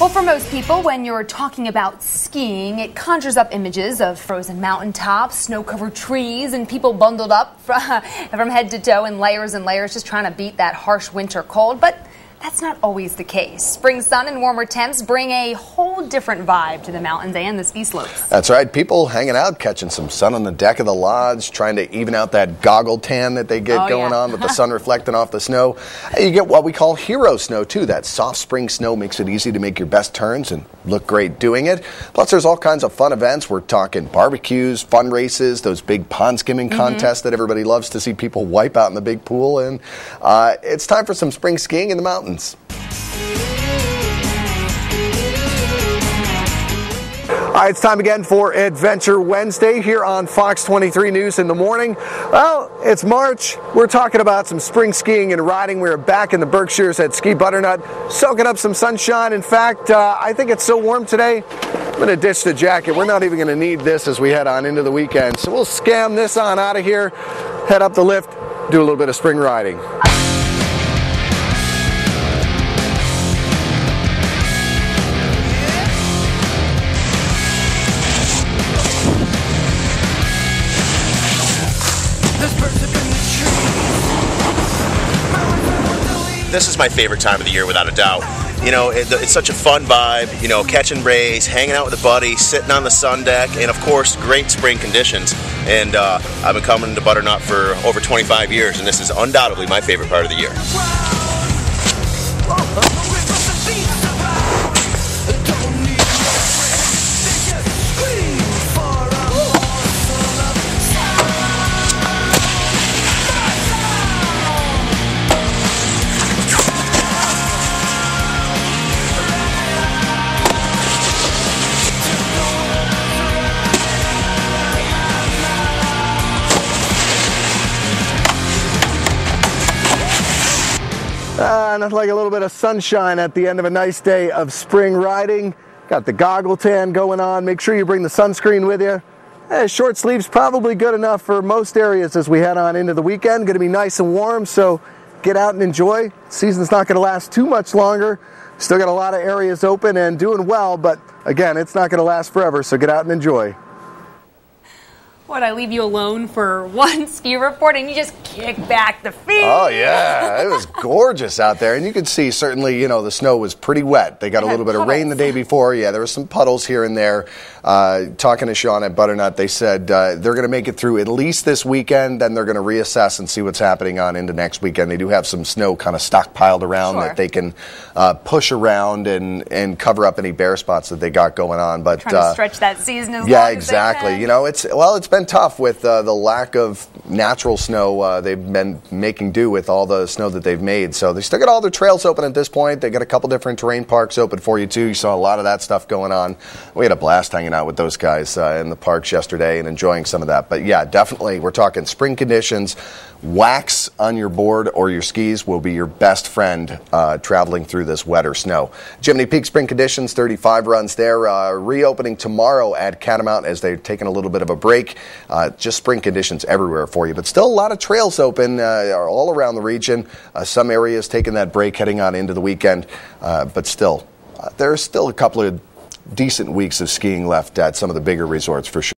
Well, for most people, when you're talking about skiing, it conjures up images of frozen mountaintops, snow-covered trees, and people bundled up from head to toe in layers and layers just trying to beat that harsh winter cold. But that's not always the case. Spring sun and warmer temps bring a whole different vibe to the mountains and the ski slopes. That's right. People hanging out, catching some sun on the deck of the lodge, trying to even out that goggle tan that they get going on with the sun reflecting off the snow. You get what we call hero snow, too. That soft spring snow makes it easy to make your best turns and look great doing it. Plus, there's all kinds of fun events. We're talking barbecues, fun races, those big pond skimming contests that everybody loves to see people wipe out in the big pool. And it's time for some spring skiing in the mountains. All right, it's time again for Adventure Wednesday here on Fox 23 News in the morning. Well, it's March. We're talking about some spring skiing and riding. We're back in the Berkshires at Ski Butternut, soaking up some sunshine. In fact, I think it's so warm today, I'm going to ditch the jacket. We're not even going to need this as we head on into the weekend. So we'll scam this on out of here, head up the lift, do a little bit of spring riding. This is my favorite time of the year, without a doubt. You know, it's such a fun vibe, you know, catching rays, hanging out with a buddy, sitting on the sun deck, and of course, great spring conditions. And I've been coming to Butternut for over 25 years, and this is undoubtedly my favorite part of the year. Nothing like a little bit of sunshine at the end of a nice day of spring riding. Got the goggle tan going on. Make sure you bring the sunscreen with you. Short sleeves probably good enough for most areas as we head on into the weekend. Going to be nice and warm, so get out and enjoy. Season's not going to last too much longer. Still got a lot of areas open and doing well, but again, it's not going to last forever, so get out and enjoy. Would I leave you alone for one ski report and you just kick back the feet? Oh, yeah. It was gorgeous out there. And you could see, certainly, you know, the snow was pretty wet. They got a little bit of rain the day before. Yeah, there were some puddles here and there. Talking to Sean at Butternut, they said they're going to make it through at least this weekend. Then they're going to reassess and see what's happening on into next weekend. They do have some snow kind of stockpiled around that they can push around and cover up any bare spots that they got going on. But trying to stretch that season as long yeah, as exactly. they can. You know, it's been tough with the lack of natural snow. They've been making do with all the snow that they've made. So they still got all their trails open at this point. They got a couple different terrain parks open for you too. You saw a lot of that stuff going on. We had a blast hanging out with those guys in the parks yesterday and enjoying some of that. But yeah, definitely we're talking spring conditions. Wax on your board or your skis will be your best friend traveling through this wetter snow. Chimney Peak spring conditions, 35 runs there. Reopening tomorrow at Catamount as they're taking a little bit of a break. Just spring conditions everywhere for you. But still a lot of trails open all around the region. Some areas taking that break heading on into the weekend. But still, there's still a couple of decent weeks of skiing left at some of the bigger resorts for sure.